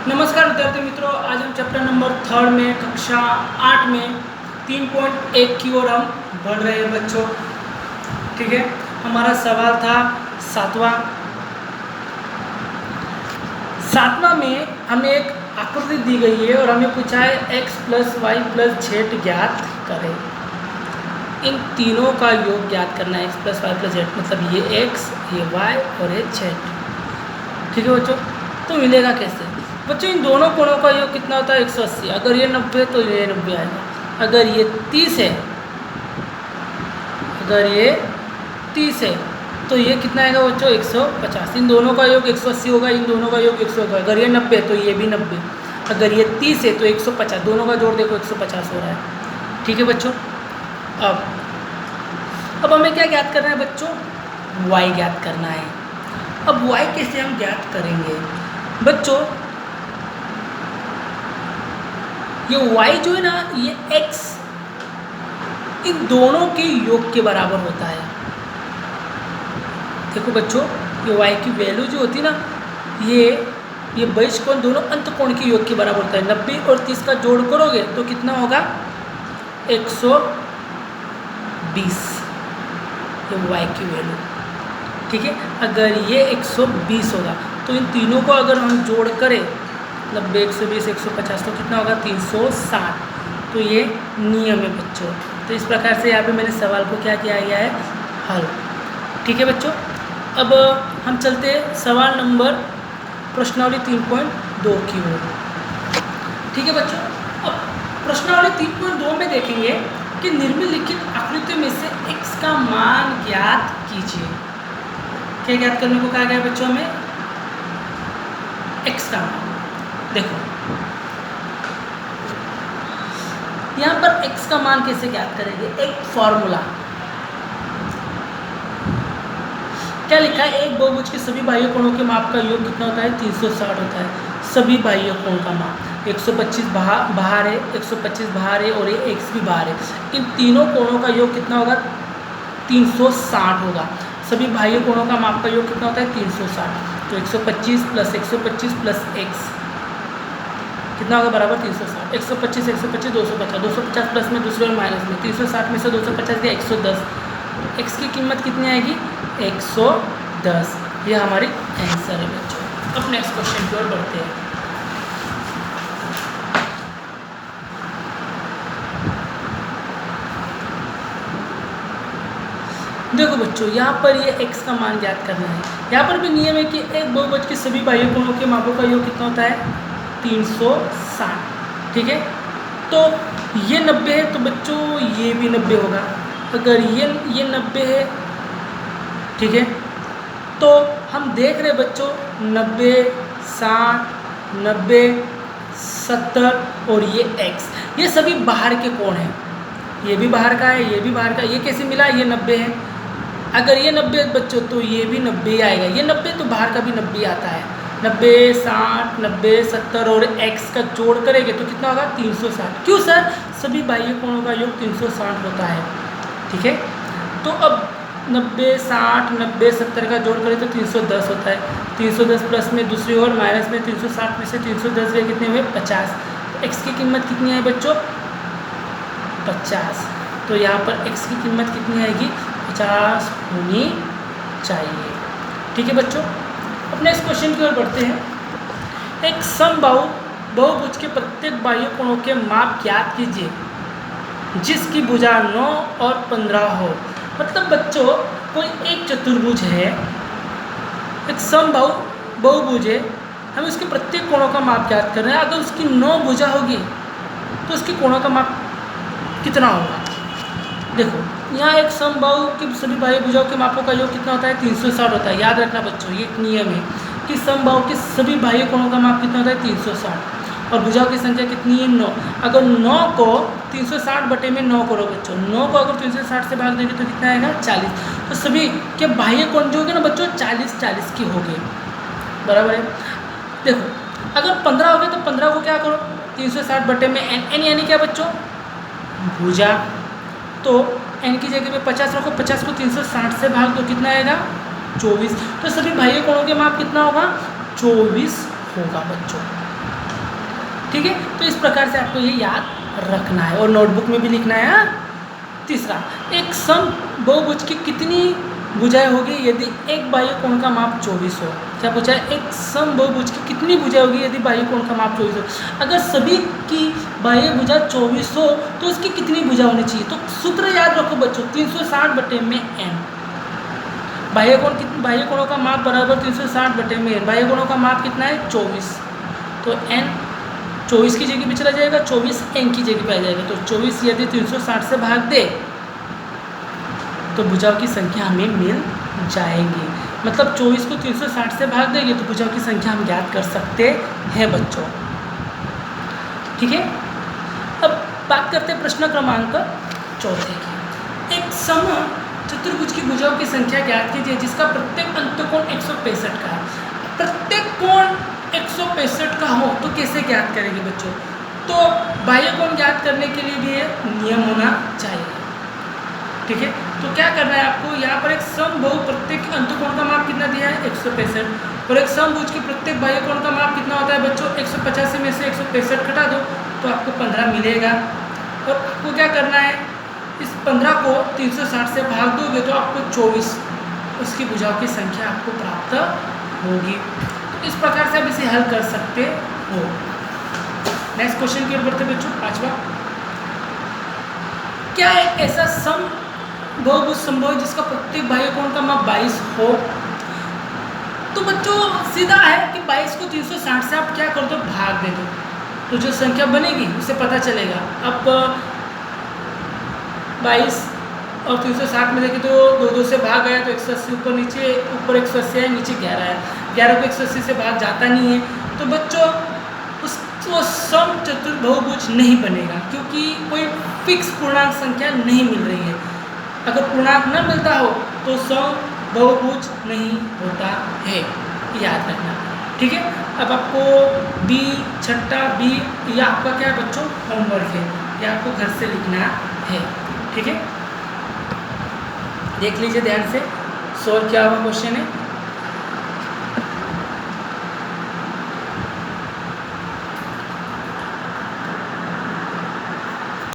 नमस्कार विद्यार्थी मित्रों, आज हम चैप्टर नंबर 3 में कक्षा 8 में 3.1 की ओर हम बढ़ रहे हैं बच्चों। ठीक है, हमारा सवाल था सातवां में हमें एक आकृति दी गई है और हमें पूछा है x plus Y plus Z ज्ञात करें। इन तीनों का योग ज्ञात करना है, x plus Y plus Z, मतलब ये x, ये y और ये z। ठीक है बच्चों, तो मिलेगा कैसे बच्चों? इन दोनों कोणों का योग कितना होता है? 180। अगर ये 90 तो ये 90 आएगा। अगर ये 30 है, अगर ये 30 है तो ये कितना आएगा बच्चों? 150। इन दोनों का योग 180 होगा, इन दोनों का योग 100 होगा। अगर ये 90 तो ये भी 90। अगर ये 30 है तो 150, दोनों का जोड़ देखो 150 हो रहा है। ठीक है बच्चों, अब हमें क्या ज्ञात करना है बच्चों? y ज्ञात करना है। अब y कैसे हम ज्ञात करेंगे बच्चों? ये y जो है ना, ये x इन दोनों के योग के बराबर होता है। देखो बच्चों, ये y की वैल्यू जो होती है ना, ये बहिष कोण दोनों अंत कोण के योग के बराबर होता है। 90 और 30 का जोड़ करोगे तो कितना होगा? 120। ये y की वैल्यू। ठीक है, अगर ये 120 होगा तो इन तीनों को अगर हम जोड़ करें 90, 120, 150 तो कितना होगा? 360। तो ये नियम है बच्चों। तो इस प्रकार से यहाँ पे मैंने सवाल को क्या किया गया है? हल। ठीक है बच्चों, अब हम चलते हैं सवाल नंबर प्रश्नावली 3.2 की ओर। ठीक है बच्चों, अब प्रश्नावली 3.2 में देखेंगे कि निम्नलिखित आकृतियों में से x का मान ज्ञात कीजिए। क्या ज्ञात करने को कहा गया बच्चों में? x का मान। देखो यहाँ पर x का मान कैसे ज्ञात करेंगे? एक फॉर्मूला क्या लिखा है? एक बहुभुज के सभी बाह्य कोणों के माप का योग कितना होता है? 360 होता है। सभी बाह्य कोण का माप 125 बाहर है, 125 बाहर है और ये x भी बाहर है। इन तीनों कोणों का योग कितना होगा? 360 होगा। सभी बाह्य कोणों का माप का योग कितना होता है? 360। तो 125 प्लस 125 प्लस x कितना होगा? बराबर 360। 125 125 250, 250 प्लस में दूसरे और माइनस में 360 में से 250 गया 110। x की कीमत कितनी आएगी? 110। ये हमारी आंसर है बच्चों। अब नेक्स्ट क्वेश्चन की ओर बढ़ते हैं। देखो बच्चों, यहाँ पर ये x का मान ज्ञात करना है। यहाँ पर भी नियम है कि एक बहुभुज के सभी बाह्य कोणों के मापों का योग कितना होता है? 360। ठीक है, तो ये 90 है तो बच्चों ये भी 90 होगा। अगर ये 90 है, ठीक है, तो हम देख रहे बच्चों 90, 60, 90, 70 और ये x, ये सभी बाहर के कोण हैं। ये भी बाहर का है, ये भी बाहर का। ये कैसे मिला? ये 90 है। अगर ये 90 है बच्चों तो ये भी 90 आएगा। ये 90 तो बाहर का भी 90 आता है। 90, 60, 90, 70 और x का जोड़ करेंगे तो कितना होगा? 360। क्यों सर? सभी बाह्य कोणों का योग 360 होता है। ठीक है, तो अब 90, 60, 90, 70 का जोड़ करें तो 310 होता है। 310 प्लस में दूसरी ओर माइनस में 360 में से 310 गए, कितने हुए? 50। तो x की कीमत कितनी है बच्चों? 50। तो यहाँ पर x की कीमत कितनी आएगी? 50 होनी चाहिए। ठीक है बच्चों, अब नेक्स्ट क्वेश्चन की ओर बढ़ते हैं। एक समबाहु बहुभुज के प्रत्येक बाह्य कोणों के माप ज्ञात कीजिए जिसकी भुजा 9 और 15 हो। मतलब बच्चों, कोई एक चतुर्भुज है, एक समबाहु बहुभुज है, हमें उसके प्रत्येक कोणों का माप ज्ञात करना है। अगर उसकी 9 भुजा होगी तो उसके कोणों का माप कितना होगा? देखो, यहाँ एक समबाहु की सभी बाह्य भुजाओं के मापों का योग कितना होता है? 360 होता है। याद रखना बच्चों, ये एक नियम है कि समबाहु के सभी बाह्य कोणों का माप कितना होता है? 360। और भुजाओं की संख्या कितनी है? 9। अगर 9 को 360 बटे में 9 करो बच्चों, 9 को अगर 360 से भाग देंगे तो कितना आएगा? 40। तो सभी के बाह्य कोण जो होंगे ना बच्चों 40-40 की हो गए। बराबर है। देखो, अगर 15 हो गए तो 15 को क्या करो? 360 बटे में n यानी क्या बच्चों? भुजा। तो n की जगह पे 50 रखो, 50 को 360 से भाग दो, कितना आएगा? 24। तो सभी बाह्य कोणों के माप कितना होगा? 24 होगा बच्चों। ठीक है, तो इस प्रकार से आपको ये याद रखना है और नोटबुक में भी लिखना है। तीसरा, एक सम बहुभुज की कितनी भुजाएं होगी यदि एक बाह्य कोण का माप 24 हो। क्या पूछा है, एक सम बहुभुज की कितनी भुजाएं होगी यदि बाह्य कोण का माप 24 हो। अगर सभी की बाह्य भुजा 24 हो तो उसकी कितनी भुजा होनी चाहिए। तो सूत्र याद रखो बच्चों, 360 बटे में n। बाह्य कोणों का माप बराबर 360 बटे में n। बाह्य कोणों का माप कितना है 24, तो n 24 की जगह पे चला जाएगा, 24 n की जगह पे आ जाएगा। तो 24 यदि 360 से भाग दे तो भुजाओं की संख्या हमें मिल जाएगी। मतलब 24 को 360 से भाग देंगे तो भुजाओं की संख्या हम ज्ञात कर सकते हैं बच्चों। ठीक है, अब बात करते हैं प्रश्न क्रमांक 4 की। एक सम चतुर्भुज की भुजाओं की संख्या ज्ञात कीजिए जिसका प्रत्येक अंतकोण 165 का है। प्रत्येक कोण 165 का हो तो कैसे ज्ञात करेंगे बच्चों। तो बाह्य कोण ज्ञात करने के लिए भी ये नियम होना चाहिए। ठीक है, तो क्या करना है आपको, यहाँ पर एक समबाहु प्रत्येक अंतकोण का माप कितना दिया है 165 और एक समभुज के प्रत्येक बाह्य कोण का माप कितना होता है बच्चों 185 में से 165 घटा दो तो आपको 15 मिलेगा। और आपको क्या करना है, इस 15 को 360 से भाग दोगे तो आपको 24 उसकी भुजाओं की संख्या आपको प्राप्त होगी। तो इस प्रकार से आप इसे हल कर सकते हो। नेक्स्ट क्वेश्चन की ओर बढ़ते बच्चों, 5वां। क्या एक ऐसा सम बहुभुज संभव है जिसका प्रत्येक बाह्य कोण का माप 22 हो। तो बच्चों सीधा है कि 22 को 360 से आप क्या कर दो, भाग दे दो, तो जो संख्या बनेगी उससे पता चलेगा। अब 22 और 360 में देखिए तो 2 से भाग आया तो 180 ऊपर 180 है, नीचे 11 है। 11 को 180 से भाग जाता नहीं है, तो बच्चों वो सम चतुर्भुज नहीं बनेगा क्योंकि कोई फिक्स पूर्णांक संख्या नहीं मिल रही है। अगर पूर्णांक न मिलता हो तो सम बहुभुज नहीं होता है, याद रखना। ठीक है, अब आपको बी छठा बी या आपका क्या है बच्चों होमवर्क है, या आपको घर से लिखना है। ठीक है, देख लीजिए ध्यान से, सोल्व क्या हुआ क्वेश्चन है।